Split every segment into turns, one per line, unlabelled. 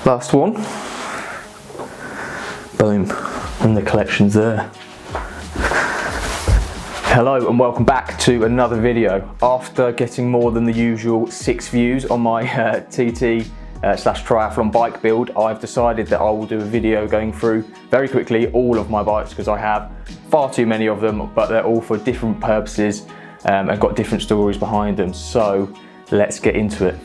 Last one. Boom, and the collection's there. Hello and welcome back to another video. After getting more than the usual 6 views on my TT slash triathlon bike build, I've decided that I will do a video going through very quickly all of my bikes, because I have far too many of them, but they're all for different purposes and got different stories behind them. So let's get into it.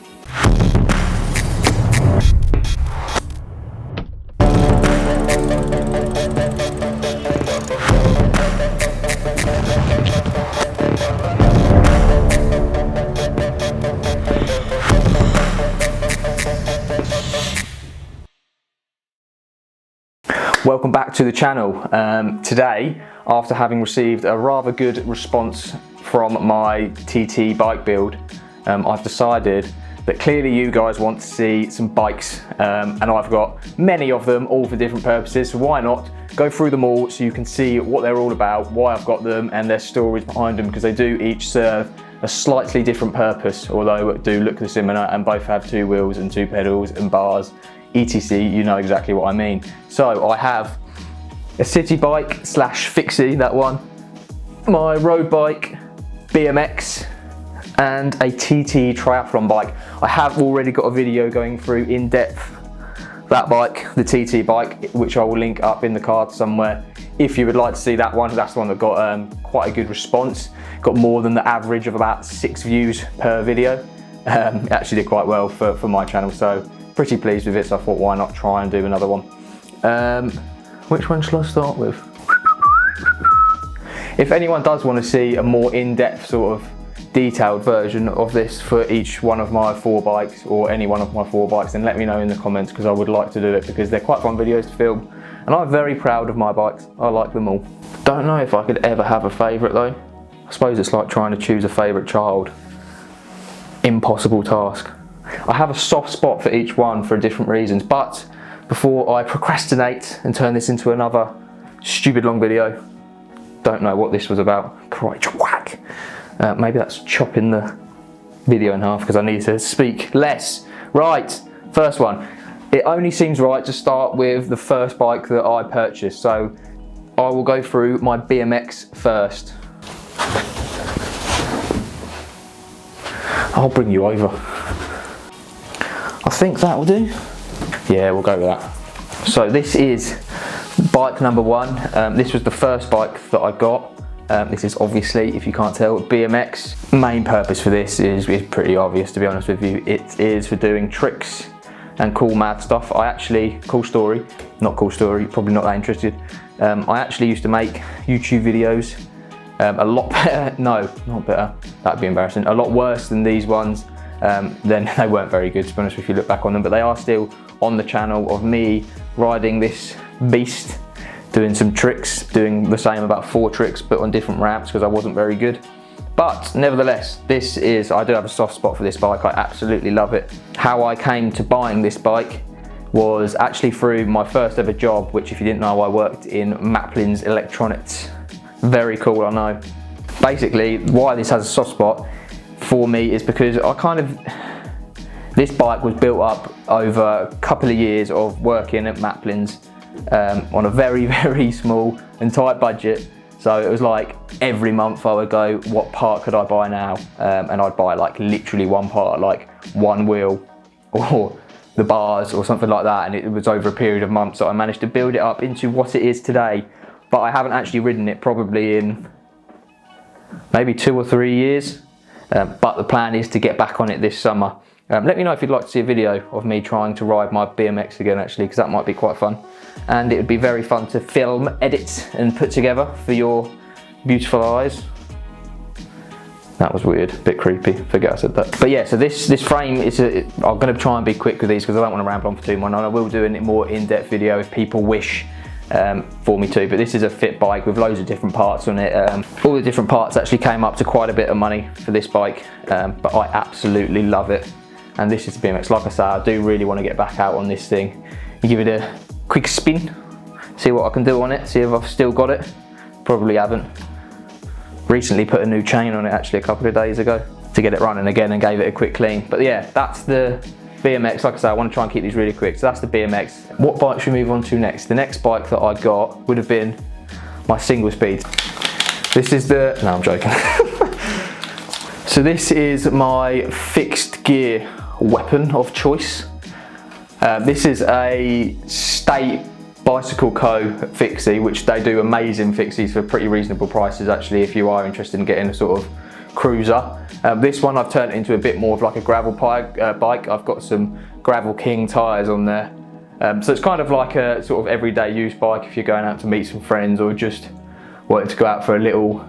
Welcome back to the channel. Today, after having received a rather good response from my TT bike build, I've decided that clearly you guys want to see some bikes, and I've got many of them, all for different purposes, so why not go through them all so you can see what they're all about, why I've got them, and their stories behind them, because they do each serve a slightly different purpose, although do look similar, and both have 2 wheels and 2 pedals and bars, etc. You know exactly what I mean. So I have a city bike slash Fixie, that one, my road bike, BMX, and a TT triathlon bike. I have already got a video going through in depth that bike, the TT bike, which I will link up in the card somewhere if you would like to see that one. That's the one that got quite a good response, got more than the average of about 6 views per video. It actually did quite well for my channel, so pretty pleased with it, so I thought why not try and do another one. Which one shall I start with? If anyone does want to see a more in-depth sort of detailed version of this for each one of my 4 bikes, or any one of my 4 bikes, then let me know in the comments, because I would like to do it, because they're quite fun videos to film and I'm very proud of my bikes. I like them all. Don't know if I could ever have a favourite though. I suppose it's like trying to choose a favourite child. Impossible task. I have a soft spot for each one for different reasons, but before I procrastinate and turn this into another stupid long video, don't know what this was about. Crikey, whack. Maybe that's chopping the video in half because I need to speak less. Right, first one. It only seems right to start with the first bike that I purchased, so I will go through my BMX first. I'll bring you over. I think that will do. Yeah, we'll go with that. So this is bike number 1. This was the first bike that I got. This is obviously, if you can't tell, BMX. Main purpose for this is pretty obvious, to be honest with you. It is for doing tricks and cool mad stuff. Cool story, probably not that interested. I actually used to make YouTube videos a lot better, no, not better, that'd be embarrassing, a lot worse than these ones. Then they weren't very good, to be honest, if you look back on them, but they are still on the channel of me riding this beast, doing some tricks, doing the same, about 4 tricks, but on different ramps, because I wasn't very good. But nevertheless, I do have a soft spot for this bike. I absolutely love it. How I came to buying this bike was actually through my first ever job, which, if you didn't know, I worked in Maplin's electronics. Very cool, I know. Basically, why this has a soft spot for me is because this bike was built up over a couple of years of working at Maplin's on a very, very small and tight budget. So it was like every month I would go, what part could I buy now? And I'd buy like literally one part, like one wheel or the bars or something like that. And it was over a period of months that I managed to build it up into what it is today. But I haven't actually ridden it probably in maybe 2 or 3 years. But the plan is to get back on it this summer. Let me know if you'd like to see a video of me trying to ride my BMX again, actually, because that might be quite fun. And it would be very fun to film, edit, and put together for your beautiful eyes. That was weird, a bit creepy, forget I said that. But yeah, so this frame is, I'm going to try and be quick with these because I don't want to ramble on for too long, and I will do a more in-depth video if people wish for me to, but this is a fit bike with loads of different parts on it. All the different parts actually came up to quite a bit of money for this bike, but I absolutely love it. And this is the BMX. Like I say, I do really want to get back out on this thing and give it a quick spin, see what I can do on it, see if I've still got it. Probably haven't. Recently put a new chain on it actually a couple of days ago to get it running again and gave it a quick clean. But yeah, that's the BMX, like I say, I want to try and keep these really quick. So that's the BMX. What bike should we move on to next? The next bike that I got would have been my single speed. This is the, no, I'm joking. So this is my fixed gear weapon of choice. This is a State Bicycle Co. Fixie, which they do amazing fixies for pretty reasonable prices actually, if you are interested in getting a sort of cruiser. This one I've turned into a bit more of like a gravel bike. I've got some Gravel King tyres on there. So it's kind of like a sort of everyday use bike if you're going out to meet some friends or just wanting to go out for a little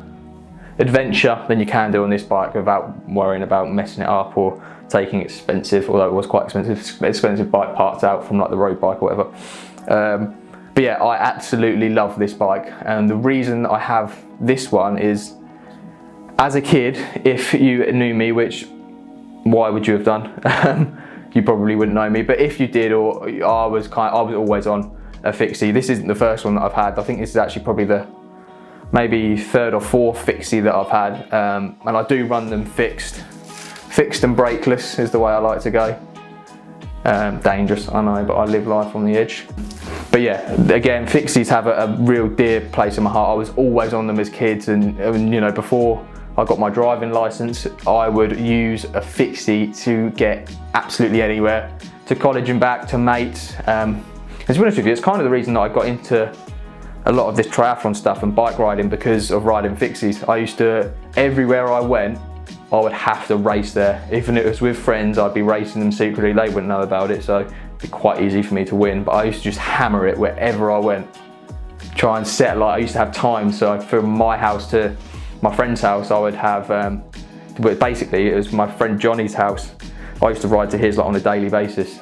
adventure, then you can do on this bike without worrying about messing it up or taking expensive, although it was quite expensive bike parts out from like the road bike or whatever. But yeah, I absolutely love this bike, and the reason I have this one is, as a kid, if you knew me, which why would you have done? You probably wouldn't know me, but if you did, or I was always on a fixie. This isn't the first one that I've had. I think this is actually probably the maybe third or fourth fixie that I've had, and I do run them fixed and brakeless is the way I like to go. Dangerous, I know, but I live life on the edge. But yeah, again, fixies have a real dear place in my heart. I was always on them as kids, and you know, before I got my driving license, I would use a fixie to get absolutely anywhere, to college and back, to mates. And to be honest with you, it's kind of the reason that I got into a lot of this triathlon stuff and bike riding, because of riding fixies. I used to, everywhere I went, I would have to race there. Even if it was with friends, I'd be racing them secretly. They wouldn't know about it, so it'd be quite easy for me to win. But I used to just hammer it wherever I went. Try and set, like I used to have time, so from my house to my friend's house, I would have, but basically it was my friend Johnny's house. I used to ride to his like on a daily basis.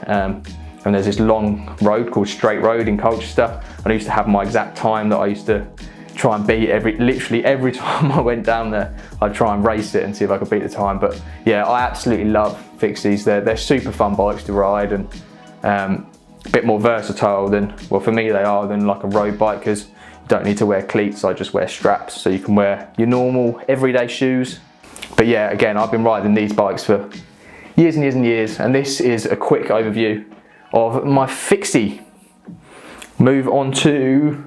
And there's this long road called Straight Road in Colchester, and I used to have my exact time that I used to try and beat literally every time I went down there. I'd try and race it and see if I could beat the time. But yeah, I absolutely love fixies. They're super fun bikes to ride, and a bit more versatile than, well for me they are, than like a road bike, because you don't need to wear cleats. I just wear straps, so you can wear your normal everyday shoes. But yeah, again, I've been riding these bikes for years and years and years, and this is a quick overview of my fixie. Move on to,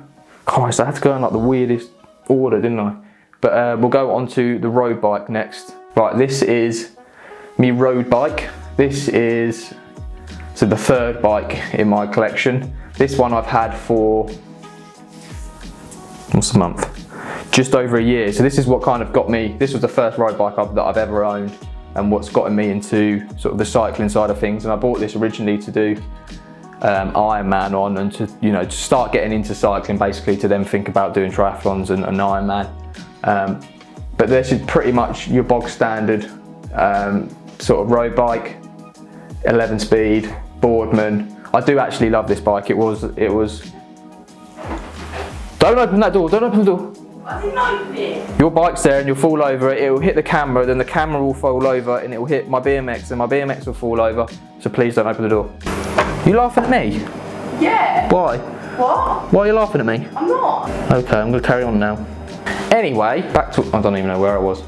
Christ, I had to go in like the weirdest order, didn't I? But we'll go on to the road bike next. Right, this is me road bike. This is the third bike in my collection. This one I've had for, what's the month? Just over a year. So this is what kind of got me, this was the first road bike that I've ever owned, and what's gotten me into sort of the cycling side of things. And I bought this originally to do Ironman on, and to, you know, to start getting into cycling, basically to then think about doing triathlons and an Ironman. But this is pretty much your bog standard sort of road bike, 11 speed, Boardman. I do actually love this bike. It was, don't open that door, don't open the door.
I didn't open it.
Your bike's there and you'll fall over it, will hit the camera, then the camera will fall over and it will hit my BMX, and my BMX will fall over. So please don't open the door. You laughing at me?
Yeah.
Why?
What?
Why are you laughing at me?
I'm not.
Okay, I'm gonna carry on now. Anyway, back to, I don't even know where I was.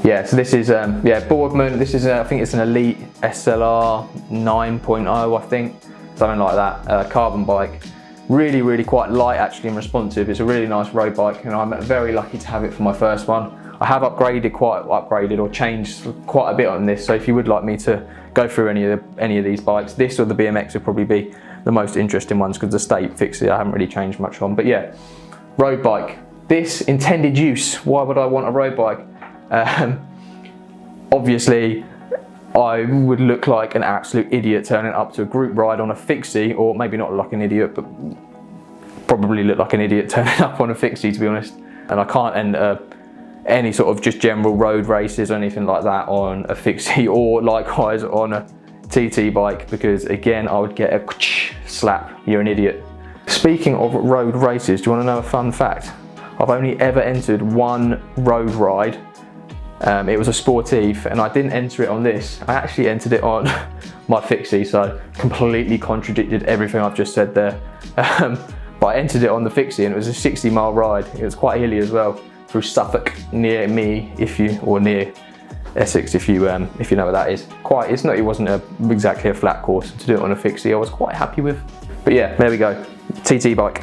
Yeah, so this is, yeah, Boardman. This is, I think it's an Elite SLR 9.0, I think. Something like that, carbon bike. Really, really quite light actually and responsive. It's a really nice road bike, and I'm very lucky to have it for my first one. I have upgraded or changed quite a bit on this, so if you would like me to go through any of these bikes, this or the BMX would probably be the most interesting ones, because the State Fixie I haven't really changed much on. But yeah, road bike. This intended use, why would I want a road bike? Obviously, I would look like an absolute idiot turning up to a group ride on a fixie, or maybe not like an idiot, but probably look like an idiot turning up on a fixie, to be honest. And I can't enter any sort of just general road races or anything like that on a fixie, or likewise on a TT bike, because again, I would get a slap, you're an idiot. Speaking of road races, do you want to know a fun fact? I've only ever entered one road ride. It was a Sportive, and I didn't enter it on this. I actually entered it on my fixie, so completely contradicted everything I've just said there. But I entered it on the fixie, and it was a 60-mile ride. It was quite hilly as well, through Suffolk, near me, near Essex, if you know where that is. It wasn't exactly a flat course. To do it on a Fixie, I was quite happy with. But yeah, there we go, TT bike.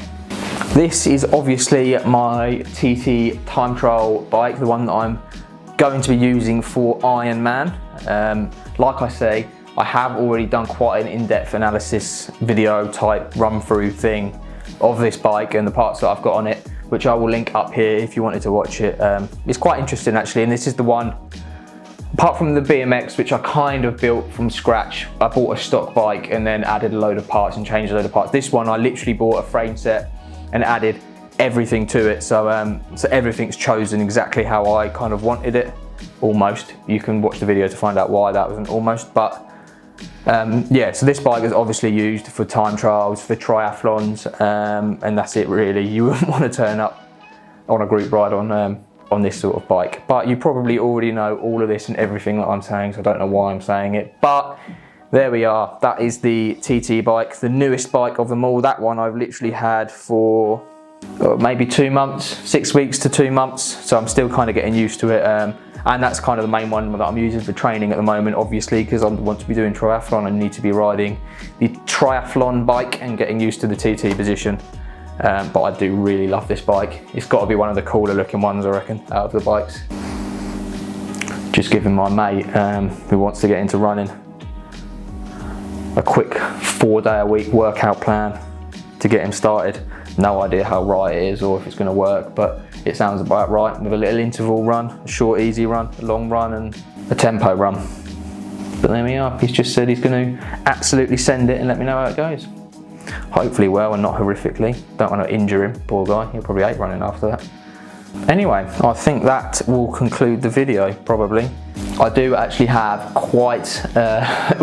This is obviously my TT time trial bike, the one that I'm going to be using for Ironman. Like I say, I have already done quite an in-depth analysis video type run through thing of this bike and the parts that I've got on it, which I will link up here if you wanted to watch it. It's quite interesting actually, and this is the one, apart from the BMX, which I kind of built from scratch. I bought a stock bike and then added a load of parts and changed a load of parts. This one, I literally bought a frame set and added everything to it. So everything's chosen exactly how I kind of wanted it, almost. You can watch the video to find out why that was an almost, but yeah, so this bike is obviously used for time trials, for triathlons, and that's it really. You wouldn't want to turn up on a group ride on this sort of bike, but you probably already know all of this and everything that I'm saying, so I don't know why I'm saying it, but there we are. That is the TT bike, the newest bike of them all. That one I've literally had for maybe 2 months, 6 weeks to 2 months, so I'm still kind of getting used to it. And that's kind of the main one that I'm using for training at the moment, obviously, because I want to be doing triathlon and need to be riding the Triathlon bike and getting used to the TT position. But I do really love this bike. It's got to be one of the cooler looking ones, I reckon, out of the bikes. Just giving my mate who wants to get into running a quick 4-day-a-week workout plan to get him started. No idea how right it is or if it's going to work, but it sounds about right, with a little interval run, a short easy run, a long run and a tempo run. But there we are, he's just said he's going to absolutely send it and let me know how it goes. Hopefully well and not horrifically. Don't want to injure him, poor guy, he'll probably hate running after that. Anyway, I think that will conclude the video, probably. I do actually have quite,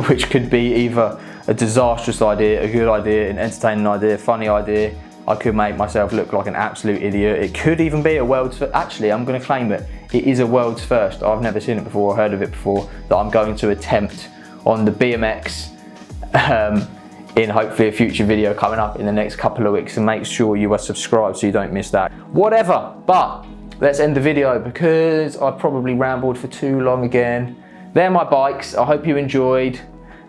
which could be either a disastrous idea, a good idea, an entertaining idea, funny idea. I could make myself look like an absolute idiot. It could even be a world's first. Actually, I'm going to claim it. It is a world's first. I've never seen it before or heard of it before, that I'm going to attempt on the BMX in hopefully a future video coming up in the next couple of weeks. And make sure you are subscribed so you don't miss that. Whatever, but let's end the video because I probably rambled for too long again. They're my bikes. I hope you enjoyed.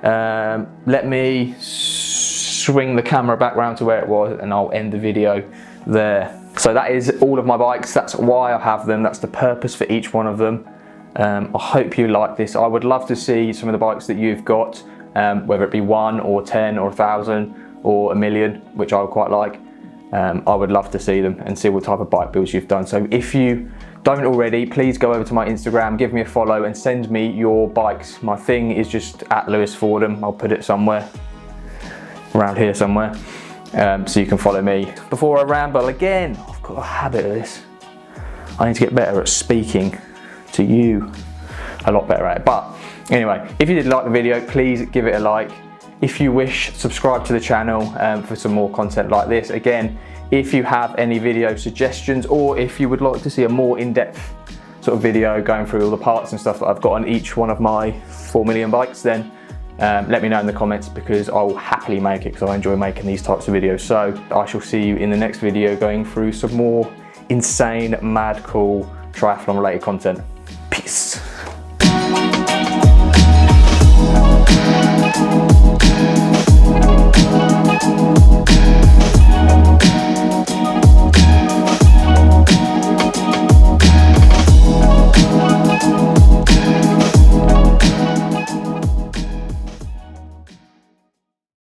Let me swing the camera back round to where it was and I'll end the video there. So that is all of my bikes. That's why I have them. That's the purpose for each one of them. I hope you like this. I would love to see some of the bikes that you've got, whether it be 1 or 10 or 1,000 or 1,000,000, which I would quite like. I would love to see them and see what type of bike builds you've done. So if you don't already, please go over to my Instagram, give me a follow and send me your bikes. My thing is just @LewisFordham. I'll put it somewhere around here somewhere, so you can follow me. Before I ramble again, I've got a habit of this. I need to get better at speaking to you, a lot better at it. But anyway, if you did like the video, please give it a like. If you wish, subscribe to the channel for some more content like this. Again, if you have any video suggestions or if you would like to see a more in-depth sort of video going through all the parts and stuff that I've got on each one of my 4 million bikes, then let me know in the comments because I will happily make it because I enjoy making these types of videos. So I shall see you in the next video going through some more insane, mad, cool triathlon related content. Peace.